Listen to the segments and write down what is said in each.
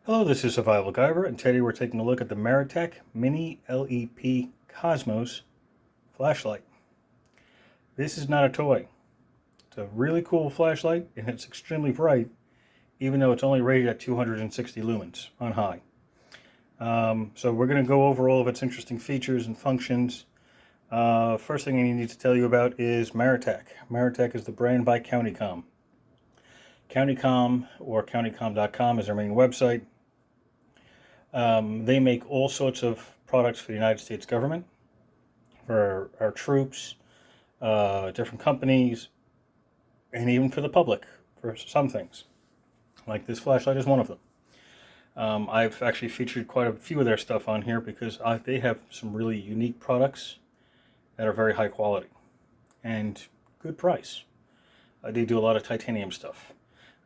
Hello, this is Survival-gyver, and today we're taking a look at the Maratac Mini LEP Cosmos flashlight. This is not a toy. It's a really cool flashlight, and it's extremely bright, even though it's only rated at 260 lumens on high. So we're going to go over all of its interesting features and functions. First thing I need to tell you about is Maratac. Maritech is the brand by Countycomm. Countycomm, or countycomm.com, is their main website. They make all sorts of products for the United States government, for our troops, different companies, and even for the public, for some things. Like this flashlight is one of them. I've actually featured quite a few of their stuff on here because they have some really unique products that are very high quality and good price. They do a lot of titanium stuff.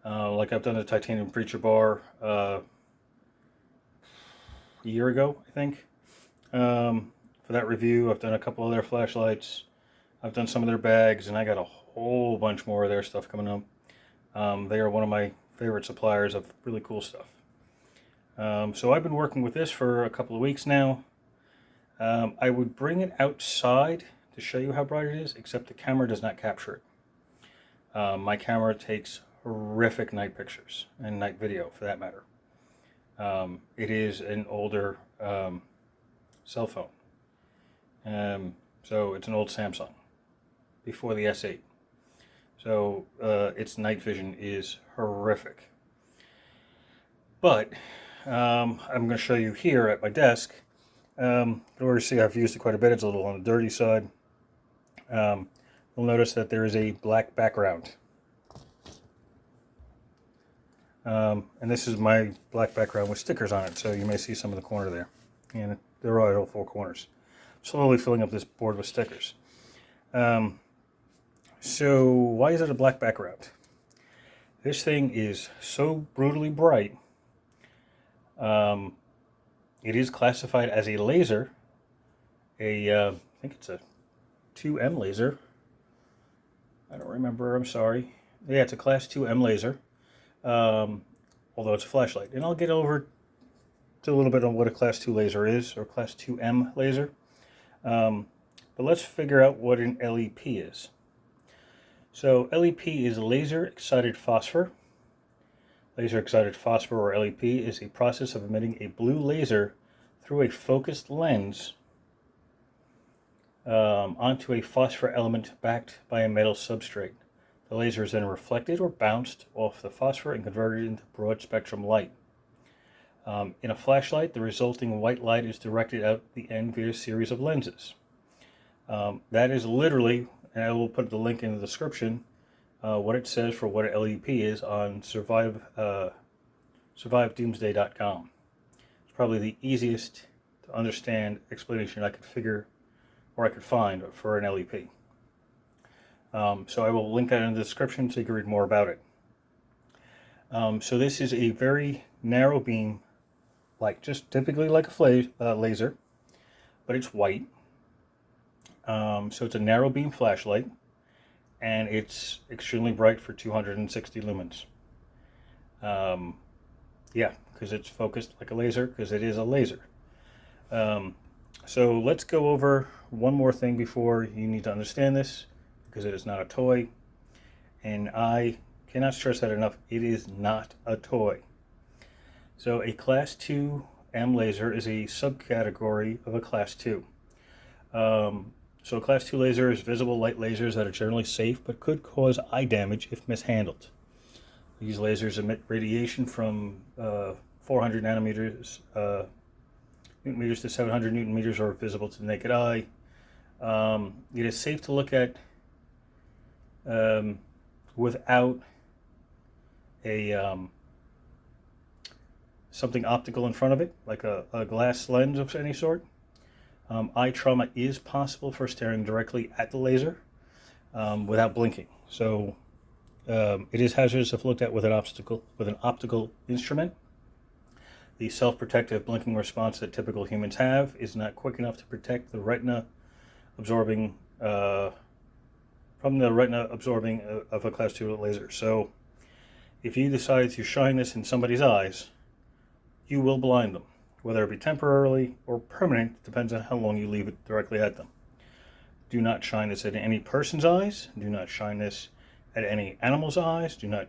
Like I've done a titanium breacher bar a year ago, I think. For that review, I've done a couple of their flashlights. I've done some of their bags, and I got a whole bunch more of their stuff coming up. They are one of my favorite suppliers of really cool stuff. So I've been working with this for a couple of weeks now. I would bring it outside to show you how bright it is, except the camera does not capture it. My camera takes horrific night pictures, and night video for that matter. It is an older cell phone. So it's an old Samsung before the S8. So its night vision is horrific. But I'm going to show you here at my desk. You can already see I've used it quite a bit. It's a little on the dirty side. You'll notice that there is a black background. And this is my black background with stickers on it, so you may see some of the corner there. And they're all four corners. Slowly filling up this board with stickers. So why is it a black background? This thing is so brutally bright. It is classified as a laser. I think it's a 2M laser. I don't remember, I'm sorry. Yeah, it's a class 2M laser. Although it's a flashlight. And I'll get over to a little bit on what a class 2 laser is, or class 2M laser. But let's figure out what an LEP is. So LEP is Laser Excited Phosphor. Laser Excited Phosphor, or LEP, is a process of emitting a blue laser through a focused lens onto a phosphor element backed by a metal substrate. The laser is then reflected or bounced off the phosphor and converted into broad spectrum light. In a flashlight, the resulting white light is directed out the end via a series of lenses. That is literally, and I will put the link in the description, what it says for what an LEP is on survivedoomsday.com. It's probably the easiest to understand explanation I could figure, or I could find for an LEP. So I will link that in the description so you can read more about it. So this is a very narrow beam, like just typically like a laser, but it's white. So it's a narrow beam flashlight, and it's extremely bright for 260 lumens. Yeah, because it's focused like a laser, because it is a laser. So let's go over one more thing before you need to understand this, because it is not a toy, and I cannot stress that enough. It is not a toy. So a class 2M laser is a subcategory of a class 2. So a class 2 laser is visible light lasers that are generally safe but could cause eye damage if mishandled. These lasers emit radiation from 400 nanometers newton meters to 700 newton meters, are visible to the naked eye. It is safe to look at without a something optical in front of it, like a glass lens of any sort. Eye trauma is possible for staring directly at the laser without blinking. So it is hazardous if looked at with an optical instrument. The self-protective blinking response that typical humans have is not quick enough to protect the retina absorbing from the retina absorbing of a class 2 laser. So if you decide to shine this in somebody's eyes, you will blind them, whether it be temporarily or permanent, depends on how long you leave it directly at them. Do not shine this at any person's eyes. Do not shine this at any animal's eyes. Do not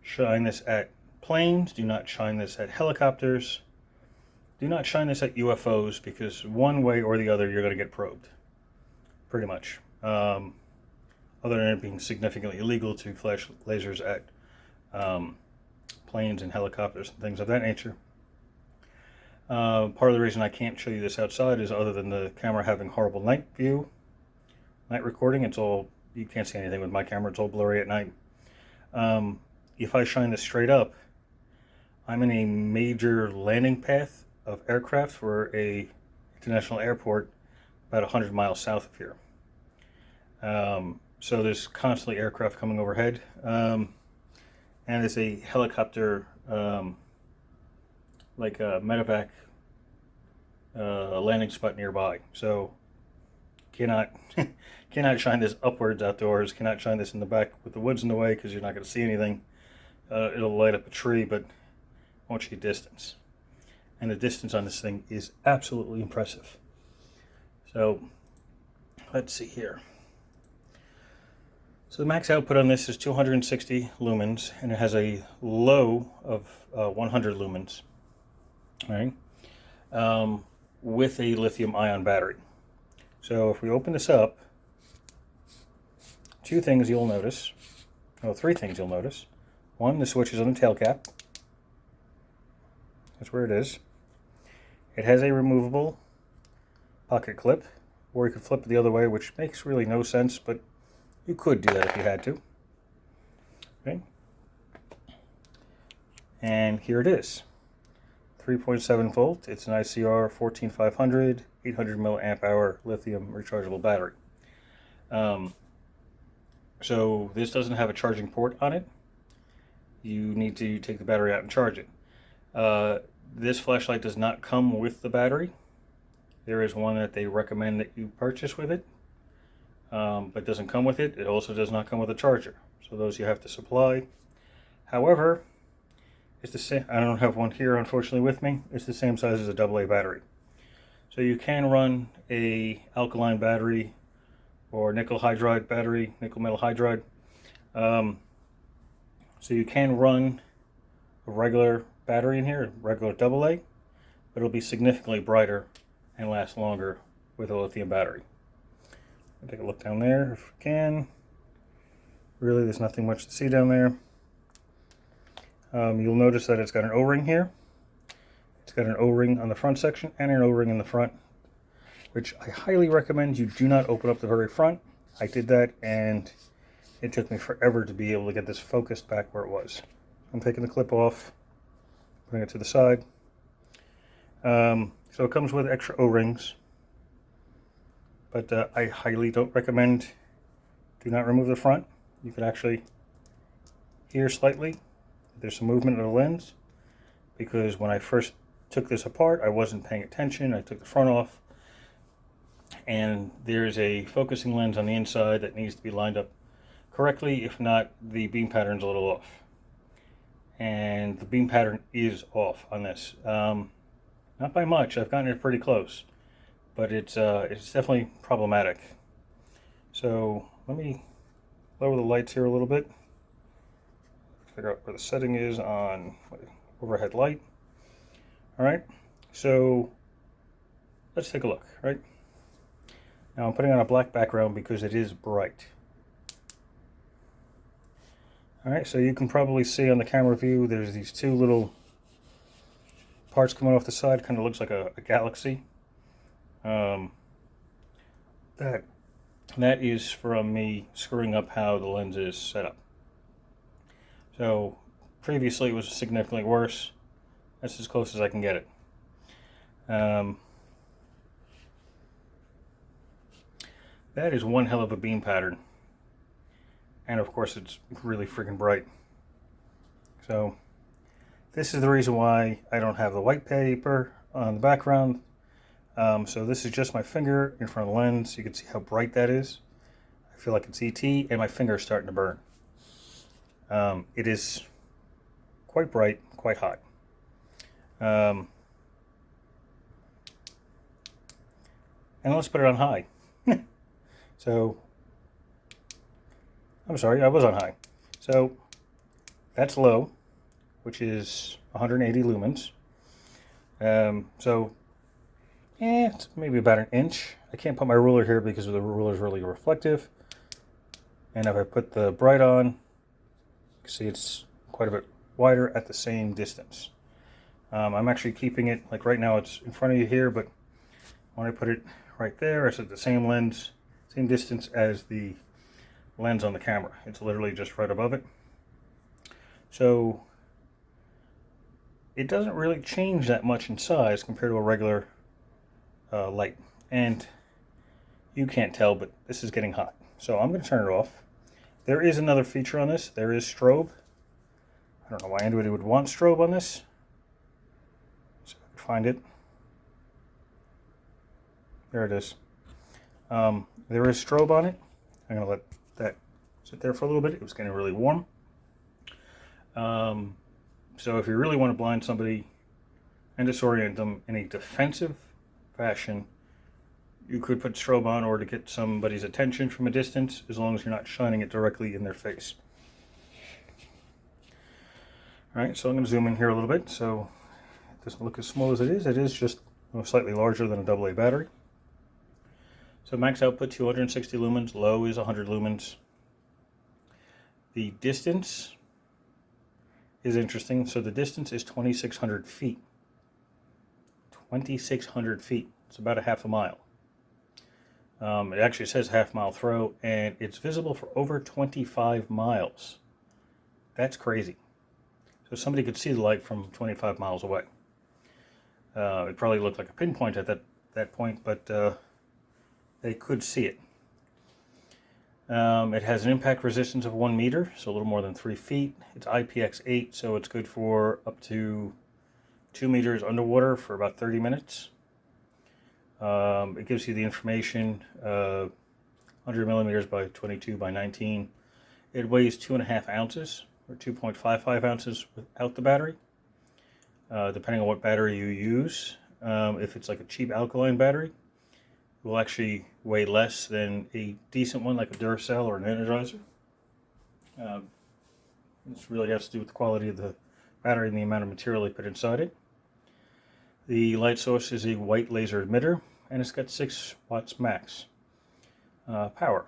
shine this at planes. Do not shine this at helicopters. Do not shine this at UFOs, because one way or the other you're going to get probed, pretty much. Other than it being significantly illegal to flash lasers at planes and helicopters and things of that nature. Part of the reason I can't show you this outside is, other than the camera having horrible night recording, you can't see anything with my camera, it's all blurry at night. If I shine this straight up, I'm in a major landing path of aircraft for a international airport about 100 miles south of here. So there's constantly aircraft coming overhead, and there's a helicopter, like a medevac landing spot nearby. So cannot shine this upwards outdoors, cannot shine this in the back with the woods in the way, because you're not going to see anything. It'll light up a tree, but won't show you distance. And the distance on this thing is absolutely impressive. So let's see here. So the max output on this is 260 lumens, and it has a low of 100 lumens, all right, with a lithium ion battery. So if we open this up, three things you'll notice. One, the switch is on the tail cap. That's where it is. It has a removable pocket clip, or you could flip it the other way, which makes really no sense, but you could do that if you had to. Okay. And here it is. 3.7 volt. It's an ICR 14500, 800 milliamp hour lithium rechargeable battery. So this doesn't have a charging port on it. You need to take the battery out and charge it. This flashlight does not come with the battery. There is one that they recommend that you purchase with it, but doesn't come with it. It also does not come with a charger, so those you have to supply. However, it's the same. I don't have one here, unfortunately, with me. It's the same size as a AA battery, so you can run a alkaline battery or nickel hydride battery, nickel metal hydride. So you can run a regular battery in here, a regular AA, but it'll be significantly brighter and last longer with a lithium battery. I'll take a look down there if we can. Really, there's nothing much to see down there. You'll notice that it's got an O-ring here. It's got an O-ring on the front section and an O-ring in the front, which I highly recommend you do not open up the very front. I did that, and it took me forever to be able to get this focused back where it was. I'm taking the clip off, putting it to the side. So it comes with extra O-rings, but I highly don't recommend, do not remove the front. You can actually hear slightly there's some movement of the lens, because when I first took this apart I wasn't paying attention. I took the front off, and there's a focusing lens on the inside that needs to be lined up correctly. If not, the beam pattern's a little off, and the beam pattern is off on this. Not by much. I've gotten it pretty close, but it's definitely problematic. So let me lower the lights here a little bit, figure out where the setting is on my overhead light. All right, so let's take a look. Right now I'm putting on a black background because it is bright. All right, so you can probably see on the camera view there's these two little parts coming off the side. Kind of looks like a galaxy. That is from me screwing up how the lens is set up. So previously it was significantly worse. That's as close as I can get it. That is one hell of a beam pattern, and of course it's really freaking bright. So this is the reason why I don't have the white paper on the background. So this is just my finger in front of the lens. You can see how bright that is. I feel like it's ET, and my finger is starting to burn. It is quite bright, quite hot. And let's put it on high. So, I'm sorry, I was on high. So, that's low, which is 180 lumens. It's maybe about an inch. I can't put my ruler here because the ruler is really reflective. And if I put the bright on, you can see it's quite a bit wider at the same distance. I'm actually keeping it, like right now it's in front of you here, but when I put it right there, it's at the same lens, same distance as the lens on the camera. It's literally just right above it. So it doesn't really change that much in size compared to a regular light. And you can't tell, but this is getting hot. So I'm going to turn it off. There is another feature on this. There is strobe. I don't know why anybody would want strobe on this. So find it. There it is. There is strobe on it. I'm going to let that sit there for a little bit. It was getting really warm. So if you really want to blind somebody and disorient them in a defensive fashion, you could put strobe on, or to get somebody's attention from a distance, as long as you're not shining it directly in their face. Alright, so I'm going to zoom in here a little bit. So it doesn't look as small as it is. It is just slightly larger than a AA battery. So max output 260 lumens, low is 100 lumens. The distance is interesting. So the distance is 2,600 feet. 2,600 feet. It's about a half a mile. It actually says half-mile throw, and it's visible for over 25 miles. That's crazy. So somebody could see the light from 25 miles away. It probably looked like a pinpoint at that point, but they could see it. It has an impact resistance of 1 meter, so a little more than 3 feet. It's IPX8, so it's good for up to 2 meters underwater for about 30 minutes. It gives you the information, 100 millimeters by 22 by 19. It weighs 2.5 ounces, or 2.55 ounces without the battery, depending on what battery you use. If it's like a cheap alkaline battery, it will actually weigh less than a decent one, like a Duracell or an Energizer. This really has to do with the quality of the battery and the amount of material they put inside it. The light source is a white laser emitter, and it's got 6 watts max power.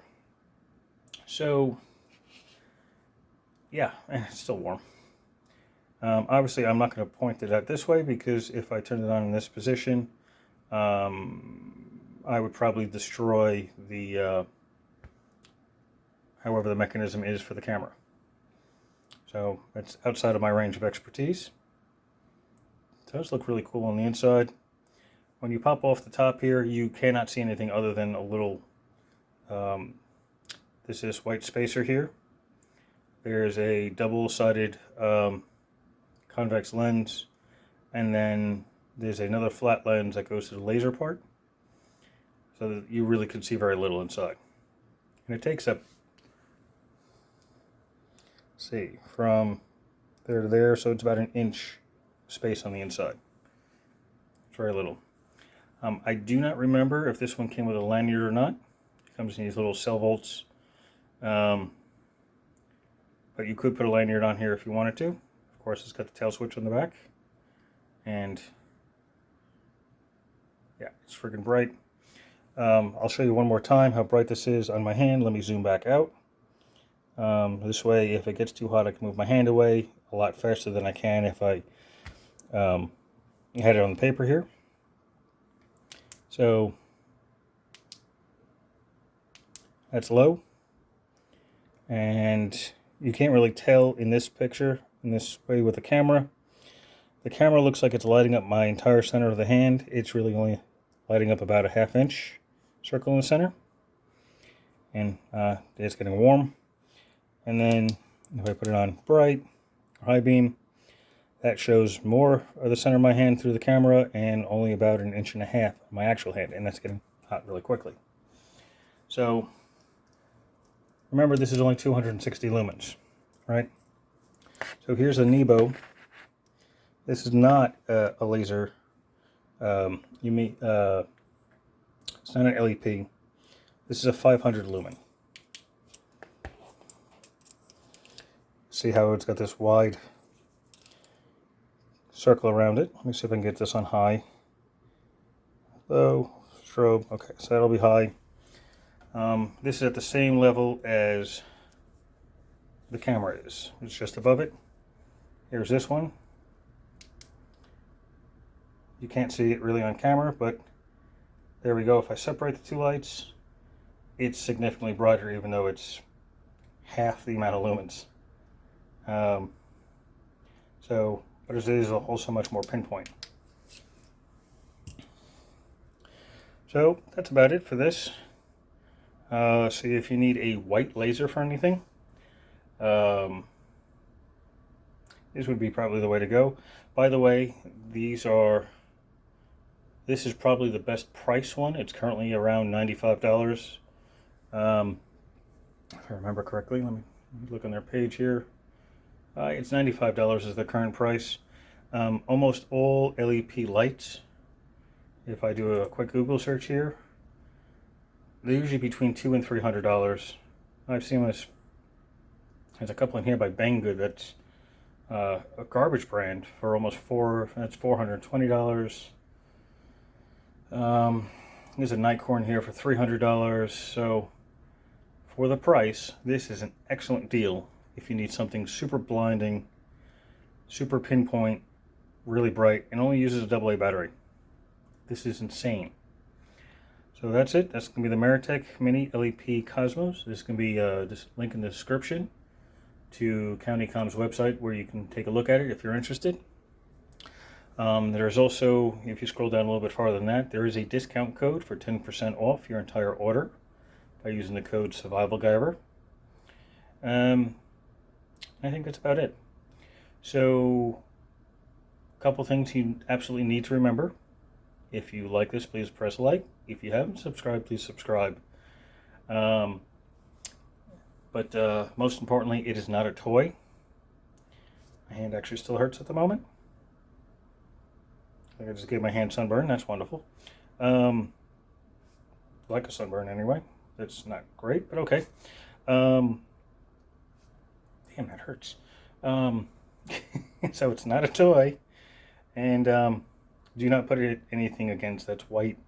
So, yeah, it's still warm. Obviously, I'm not going to point it out this way, because if I turn it on in this position, I would probably destroy the however the mechanism is for the camera. So that's outside of my range of expertise. It does look really cool on the inside. When you pop off the top here, you cannot see anything other than a little, this white spacer here. There's a double-sided convex lens, and then there's another flat lens that goes to the laser part, so that you really can see very little inside. And it takes up, see, from there to there, so it's about an inch space on the inside. It's very little. I do not remember if this one came with a lanyard or not. It comes in these little cell volts. But you could put a lanyard on here if you wanted to. Of course, it's got the tail switch on the back. And yeah, it's freaking bright. I'll show you one more time how bright this is on my hand. Let me zoom back out. This way, if it gets too hot, I can move my hand away a lot faster than I can if I had it on the paper here. So that's low, and you can't really tell in this picture, in this way with the camera. The camera looks like it's lighting up my entire center of the hand. It's really only lighting up about a ½ circle in the center, and it's getting warm. And then if I put it on bright or high beam, that shows more of the center of my hand through the camera and only about an 1.5 inches of my actual hand, and that's getting hot really quickly. So remember, this is only 260 lumens, right? So here's a Nebo This is not a laser. It's not an LEP. This is a 500 lumen. See how it's got this wide circle around it. Let me see if I can get this on high. Low, strobe. Okay, so that'll be high. This is at the same level as the camera is. It's just above it. Here's this one. You can't see it really on camera, but there we go. If I separate the two lights, it's significantly brighter, even though it's half the amount of lumens. But it is also much more pinpoint. So that's about it for this. See if you need a white laser for anything. This would be probably the way to go. By the way, this is probably the best price one. It's currently around $95. If I remember correctly, let me look on their page here. It's $95 is the current price. Almost all LEP lights, if I do a quick Google search here, they're usually between $200 and $300. I've seen this. There's a couple in here by Banggood that's a garbage brand for almost that's $420. There's a Nightcorn here for $300. So for the price, this is an excellent deal if you need something super blinding, super pinpoint, really bright, and only uses a AA battery. This is insane. So that's it. That's going to be the Maratac Mini LEP Cosmos. This can be this link in the description to Countycomm's website where you can take a look at it if you're interested. There's also, if you scroll down a little bit farther than that, there is a discount code for 10% off your entire order by using the code Survival-gyver. I think that's about it. So, a couple things you absolutely need to remember. If you like this, please press like. If you haven't subscribed, please subscribe. But most importantly, it is not a toy. My hand actually still hurts at the moment. I just gave my hand sunburn. That's wonderful. Like a sunburn anyway. That's not great, but okay. Damn, that hurts. So it's not a toy. And do not put anything against that's white.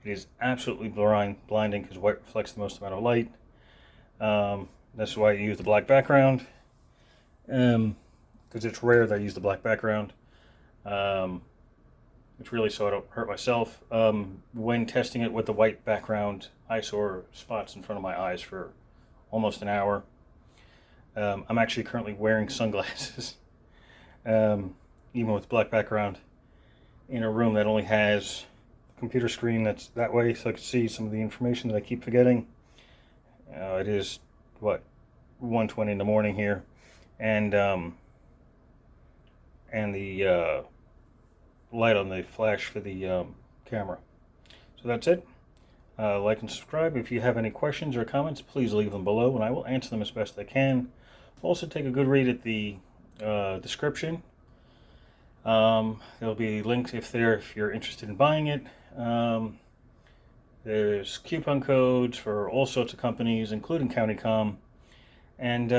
It is absolutely blinding because white reflects the most amount of light. That's why I use the black background. Because it's rare that I use the black background. It's really so I don't hurt myself. When testing it with the white background, I saw spots in front of my eyes for almost an hour. I'm actually currently wearing sunglasses, even with black background, in a room that only has a computer screen that's that way, so I can see some of the information that I keep forgetting. It is, what, 1:20 in the morning here, and the light on the flash for the camera. So that's it. Like and subscribe. If you have any questions or comments, please leave them below and I will answer them as best I can. Also take a good read at the description. There'll be links if you're interested in buying it. There's coupon codes for all sorts of companies, including Countycomm. And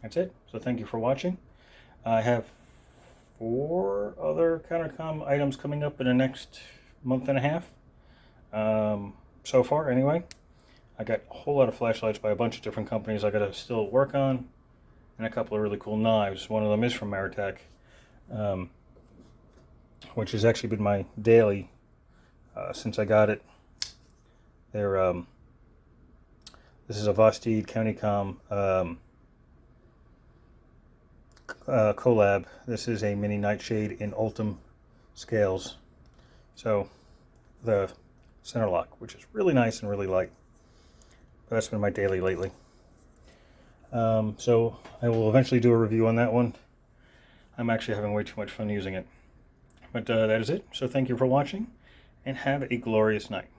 that's it. So thank you for watching. I have 4 other Countycomm items coming up in the next month and a half. So far, anyway. I got a whole lot of flashlights by a bunch of different companies I got to still work on, and a couple of really cool knives. One of them is from Maritech, which has actually been my daily since I got it. This is a Vostede Countycomm collab. This is a mini nightshade in Ultim scales. So the center lock, which is really nice and really light. But that's been my daily lately. So I will eventually do a review on that one. I'm actually having way too much fun using it. But that is it. So thank you for watching and have a glorious night.